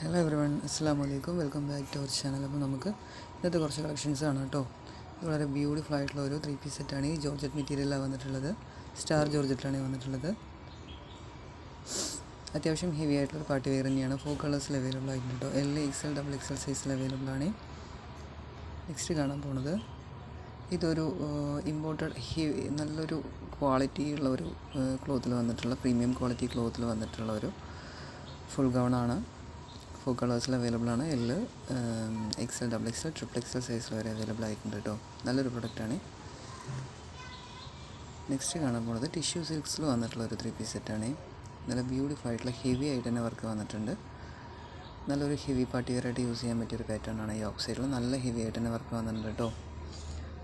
Hello every one, അസ്സാം വലൈക്കും. Welcome back to our channel. അപ്പോൾ നമുക്ക് ഇന്നത്തെ കുറച്ച് കളക്ഷൻസ് ആണ് കേട്ടോ. ഇത് വളരെ ബ്യൂട്ടിഫുൾ ആയിട്ടുള്ള ഒരു 3-piece സെറ്റാണ്. ഈ ജോർജറ്റ് മെറ്റീരിയലാണ് വന്നിട്ടുള്ളത്. സ്റ്റാർ ജോർജറ്റിലാണ് വന്നിട്ടുള്ളത്. അത്യാവശ്യം ഹെവി ആയിട്ടുള്ളൊരു പാർട്ടി വെയർ തന്നെയാണ്. 4 കളേഴ്സിൽ അവൈലബിൾ ആയിട്ടുണ്ട് കേട്ടോ. L, XL, XXL സൈസിൽ അവൈലബിൾ ആണ്. നെക്സ്റ്റ് കാണാൻ പോണത് ഇതൊരു ഇമ്പോർട്ടഡ് നല്ലൊരു ക്വാളിറ്റി ഉള്ള ഒരു ക്ലോത്തിൽ വന്നിട്ടുള്ള പ്രീമിയം ക്വാളിറ്റി ക്ലോത്തിൽ വന്നിട്ടുള്ള ഒരു ഫുൾ ഗൗണാണ്. 4 കളേഴ്സിൽ അവൈലബിൾ ആണ്. L, XL, XXL, XXL സൈസിൽ വരെ അവൈലബിൾ ആയിട്ടുണ്ട് കേട്ടോ. നല്ലൊരു പ്രൊഡക്റ്റാണ്. നെക്സ്റ്റ് കാണാൻ പോകുന്നത് ടിഷ്യൂ സിൽക്സിൽ വന്നിട്ടുള്ള ഒരു 3-piece സെറ്റാണ്. നല്ല ബ്യൂട്ടിഫുൾ ആയിട്ടുള്ള ഹെവി ആയിട്ട് തന്നെ വർക്ക് വന്നിട്ടുണ്ട്. നല്ലൊരു ഹെവി പാർട്ടി വെയറായിട്ട് യൂസ് ചെയ്യാൻ പറ്റിയൊരു പാറ്റേൺ ആണ്. ഈ ഓക്സൈഡിൽ നല്ല ഹെവി ആയിട്ട് തന്നെ വർക്ക് വന്നിട്ടുണ്ട് കേട്ടോ.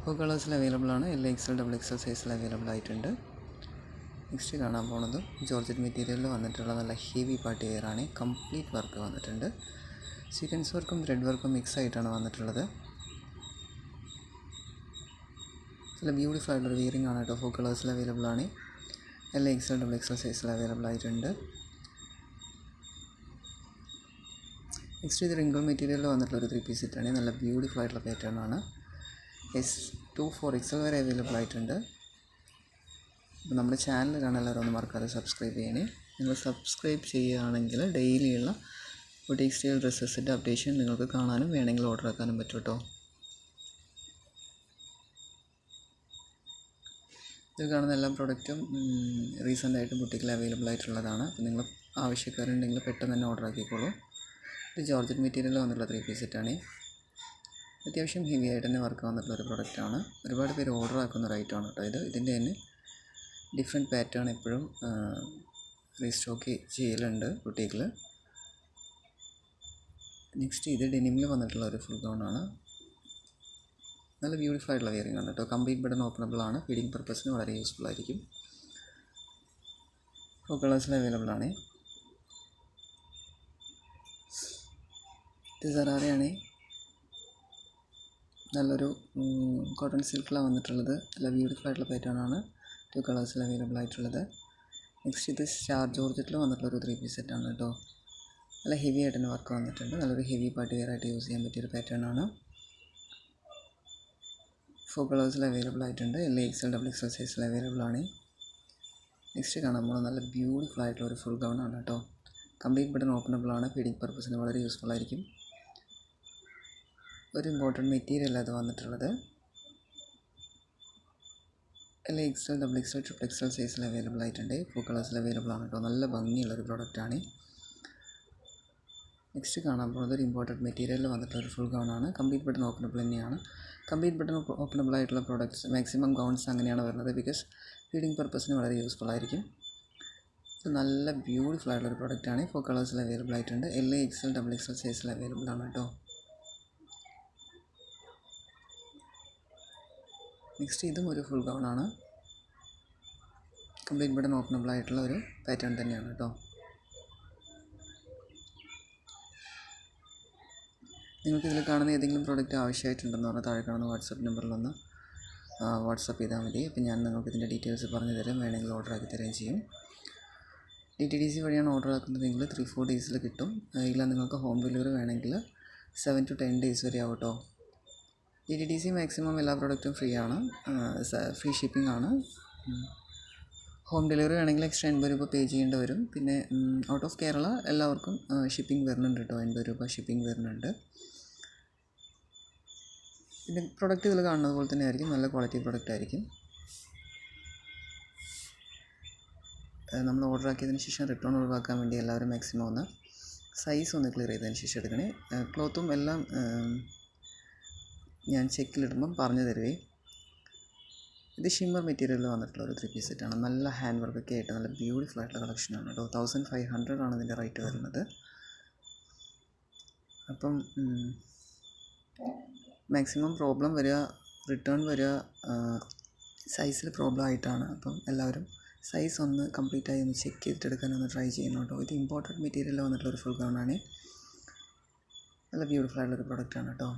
4 കളേഴ്സിൽ അവൈലബിൾ ആണ്. L, XL, XXL സൈസിൽ അവൈലബിൾ ആയിട്ടുണ്ട്. നെക്സ്റ്റ് കാണാൻ പോകുന്നത് ജോർജറ്റ് മെറ്റീരിയലിൽ വന്നിട്ടുള്ള നല്ല ഹെവി പാർട്ടി വെയറാണ്. കംപ്ലീറ്റ് വർക്ക് വന്നിട്ടുണ്ട്. സീക്വൻസ് വർക്കും ത്രെഡ് വർക്കും മിക്സ് ആയിട്ടാണ് വന്നിട്ടുള്ളത്. നല്ല ബ്യൂട്ടിഫുൾ ആയിട്ടുള്ള വിയറിംഗ് ആണ് കേട്ടോ. 4 കളേഴ്സിൽ അവൈലബിൾ ആണ്. L, XL, XXL സൈസിൽ അവൈലബിൾ ആയിട്ടുണ്ട്. നെക്സ്റ്റ് ഇത് റിംഗിൾ മെറ്റീരിയലിൽ വന്നിട്ടുള്ള ഒരു 3-piece സെറ്റാണ്. നല്ല ബ്യൂട്ടിഫുൾ ആയിട്ടുള്ള പാറ്റേൺ ആണ്. S2, 4XL വരെ അവൈലബിൾ ആയിട്ടുണ്ട്. അപ്പോൾ നമ്മുടെ ചാനൽ കാണാൻ എല്ലാവരും ഒന്ന് മറക്കാതെ സബ്സ്ക്രൈബ് ചെയ്യണേ. നിങ്ങൾ സബ്സ്ക്രൈബ് ചെയ്യുകയാണെങ്കിൽ ഡെയിലിയുള്ള ബുട്ടീക്ക് സ്റ്റൈൽ ഡ്രസ്സസിൻ്റെ അപ്ഡേഷൻ നിങ്ങൾക്ക് കാണാനും വേണമെങ്കിൽ ഓർഡർ ആക്കാനും പറ്റും കേട്ടോ. ഇത് കാണുന്ന എല്ലാ പ്രോഡക്റ്റും റീസെൻ്റായിട്ട് ബുട്ടീക്കിൽ അവൈലബിൾ ആയിട്ടുള്ളതാണ്. അപ്പോൾ നിങ്ങൾ ആവശ്യക്കാരുണ്ടെങ്കിൽ പെട്ടെന്ന് തന്നെ ഓർഡർ ആക്കിക്കോളൂ. ഇത് ജോർജറ്റ് മെറ്റീരിയൽ വന്നിട്ടുള്ള 3-piece സെറ്റാണ്. അത്യാവശ്യം ഹെവി ആയിട്ട് തന്നെ വർക്ക് വന്നിട്ടുള്ള ഒരു പ്രൊഡക്റ്റാണ്. ഒരുപാട് പേര് ഓർഡർ ആക്കുന്ന ഒരു ഐറ്റമാണ് കേട്ടോ. ഇതിൻ്റെ തന്നെ ഡിഫറെൻറ്റ് പാറ്റേൺ എപ്പോഴും റീസ്റ്റോക്ക് ചെയ്യലുണ്ട് ബുട്ടീക്കിൽ. നെക്സ്റ്റ് ഇത് ഡെനിമിൽ വന്നിട്ടുള്ള ഒരു ഫുൾ ഗൗണാണ്. നല്ല ബ്യൂട്ടിഫുൾ ആയിട്ടുള്ള വെയറിംഗ് ആണ് കേട്ടോ. കംപ്ലീറ്റ് ബട്ടൺ ഓപ്പണബിൾ ആണ്. ഫീഡിങ് പർപ്പസിന് വളരെ യൂസ്ഫുൾ ആയിരിക്കും. 4 കളേഴ്സിൽ അവൈലബിൾ ആണ്. ഇത് സറാറയാണ്. നല്ലൊരു കോട്ടൺ സിൽക്കിലാണ് വന്നിട്ടുള്ളത്. നല്ല ബ്യൂട്ടിഫുൾ ആയിട്ടുള്ള പാറ്റേൺ ആണ്. 2 കളേഴ്സിൽ അവൈലബിൾ ആയിട്ടുള്ളത്. നെക്സ്റ്റ് ഇത് സ്റ്റാർ ജോർജറ്റിൽ വന്നിട്ടുള്ളൊരു 3-piece സെറ്റാണ് കേട്ടോ. നല്ല ഹെവി ആയിട്ട് തന്നെ വർക്ക് വന്നിട്ടുണ്ട്. നല്ലൊരു ഹെവി പാർട്ടി വെയറായിട്ട് യൂസ് ചെയ്യാൻ പറ്റിയൊരു പാറ്റേൺ ആണ്. 4 കളേഴ്സിൽ അവൈലബിൾ ആയിട്ടുണ്ട്. L, XL, XXL സൈസിൽ അവൈലബിൾ ആണ്. നെക്സ്റ്റ് കാണാൻ പോകുന്നത് നല്ല ബ്യൂട്ടിഫുൾ ആയിട്ടുള്ള ഒരു ഫുൾ ഗൗൺ ആണ് കേട്ടോ. കംപ്ലീറ്റ് ബട്ടൺ ഓപ്പണബിൾ ആണ്. ഫീഡിങ് പർപ്പസിന് വളരെ യൂസ്ഫുൾ ആയിരിക്കും. ഒരു ഇമ്പോർട്ടൻറ്റ് മെറ്റീരിയൽ അത് വന്നിട്ടുള്ളത്. L, XL, XXL, XXL സൈസിൽ അവൈലബിൾ ആയിട്ടുണ്ട്. 4 കളേഴ്സിൽ അവൈലബിൾ ആണ് കേട്ടോ. നല്ല ഭംഗിയുള്ളൊരു പ്രോഡക്റ്റാണ്. നെക്സ്റ്റ് കാണാൻ പോകുന്നത് ഒരു ഇമ്പോർട്ടൻറ്റ് മെറ്റീരിയലിൽ വന്നിട്ടുള്ളൊരു ഫുൾ ഗൗണാണ്. കംപ്ലീറ്റ് ബട്ടൺ ഓപ്പണബിൾ തന്നെയാണ്. കംപ്ലീറ്റ് ബട്ടൺ ഓപ്പണബിൾ ആയിട്ടുള്ള പ്രോഡക്റ്റ്സ് മാക്സിമം ഗൗൺസ് അങ്ങനെയാണ് വരുന്നത്. ബിക്കോസ് ഫീഡിങ് പർപ്പസിന് വളരെ യൂസ്ഫുൾ ആയിരിക്കും. ഇത് നല്ല ബ്യൂട്ടിഫുൾ ആയിട്ടുള്ളൊരു പ്രോഡക്റ്റാണ്. 4 കളേഴ്സിൽ അവൈലബിൾ ആയിട്ടുണ്ട്. L, XL, XXL സൈസിൽ അവൈലബിൾ ആണ് കേട്ടോ. നെക്സ്റ്റ് ഇതും ഒരു ഫുൾ ഗൗണാണ്. കംപ്ലീറ്റ് ബട്ടൺ ഓപ്പണബിൾ ആയിട്ടുള്ള ഒരു പാറ്റേൺ തന്നെയാണ് കേട്ടോ. നിങ്ങൾക്ക് ഇതിൽ കാണുന്ന ഏതെങ്കിലും പ്രോഡക്റ്റ് ആവശ്യമായിട്ടുണ്ടെന്ന് പറഞ്ഞാൽ താഴെ കാണുന്ന വാട്സപ്പ് നമ്പറിലൊന്ന് വാട്സപ്പ് ചെയ്താൽ മതി. അപ്പോൾ ഞാൻ നിങ്ങൾക്ക് ഇതിൻ്റെ ഡീറ്റെയിൽസ് പറഞ്ഞു തരാം. വേണമെങ്കിൽ ഓർഡർ ആക്കി തരുകയും ചെയ്യും. DTDC വഴിയാണ് ഓർഡർ ആക്കുന്നതെങ്കിൽ 3-4 ഡേയ്സിൽ കിട്ടും. ഇല്ല നിങ്ങൾക്ക് ഹോം ഡെലിവറി വേണമെങ്കിൽ 7 to 10 ഡേയ്സ് വരെ ആവും കേട്ടോ. DTDC മാക്സിമം എല്ലാ പ്രോഡക്റ്റും ഫ്രീ ആണ്. ഫ്രീ ഷിപ്പിംഗ് ആണ്. ഹോം ഡെലിവറി വേണമെങ്കിൽ എക്സ്ട്രാ 80 രൂപ പേ ചെയ്യേണ്ടി വരും. പിന്നെ ഔട്ട് ഓഫ് കേരള എല്ലാവർക്കും ഷിപ്പിംഗ് വരുന്നുണ്ട് കേട്ടോ. 80 രൂപ ഷിപ്പിംഗ് വരുന്നുണ്ട്. പിന്നെ പ്രൊഡക്റ്റ് ഇതിൽ കാണുന്നത് പോലെ തന്നെ ആയിരിക്കും. നല്ല ക്വാളിറ്റി പ്രൊഡക്റ്റ് ആയിരിക്കും. നമ്മൾ ഓർഡർ ആക്കിയതിന് ശേഷം റിട്ടേൺ ഒഴിവാക്കാൻ വേണ്ടി എല്ലാവരും മാക്സിമം ഒന്ന് സൈസ് ഒന്ന് ക്ലിയർ ചെയ്തതിന് ശേഷം എടുക്കണേ. ക്ലോത്തും എല്ലാം ഞാൻ ചെക്കിലിടുമ്പം പറഞ്ഞു തരുവേ. ഇത് ഷിമ്മർ മെറ്റീരിയലിൽ വന്നിട്ടുള്ള ഒരു 3-piece സെറ്റാണ്. നല്ല ഹാൻഡ് വർക്കൊക്കെ ആയിട്ട് നല്ല ബ്യൂട്ടിഫുൾ ആയിട്ടുള്ള കളക്ഷനാണ് കേട്ടോ. 1500 ആണ് ഇതിൻ്റെ റേറ്റ് വരുന്നത്. അപ്പം മാക്സിമം പ്രോബ്ലം വരിക റിട്ടേൺ വരിക സൈസിൽ പ്രോബ്ലം ആയിട്ടാണ്. അപ്പം എല്ലാവരും സൈസ് ഒന്ന് കംപ്ലീറ്റായി ഒന്ന് ചെക്ക് ചെയ്തിട്ടെടുക്കാനൊന്ന് ട്രൈ ചെയ്യണം കേട്ടോ. ഇത് ഇമ്പോർട്ടൻറ്റ് മെറ്റീരിയലിൽ വന്നിട്ടുള്ളൊരു ഫുൾ ഗൗണാണ്. നല്ല ബ്യൂട്ടിഫുൾ ആയിട്ടുള്ളൊരു പ്രൊഡക്റ്റാണ് കേട്ടോ.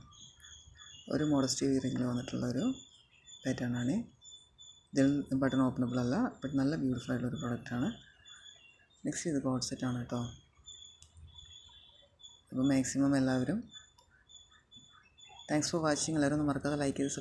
ഒരു മോഡസ്റ്റി വിയറിങ്ങിൽ വന്നിട്ടുള്ളൊരു പാറ്റേൺ ആണ്. ഇതിൽ ബട്ടൺ ഓപ്പണബിൾ അല്ല, ബട്ട് നല്ല ബ്യൂട്ടിഫുൾ ആയിട്ടുള്ളൊരു പ്രൊഡക്റ്റാണ്. നെക്സ്റ്റ് ഇത് കോഡ് സെറ്റാണ് കേട്ടോ. അപ്പോൾ മാക്സിമം എല്ലാവരും താങ്ക്സ് ഫോർ വാച്ചിങ്. എല്ലാവരും ഒന്ന് മറക്കാതെ ലൈക്ക് ചെയ്ത്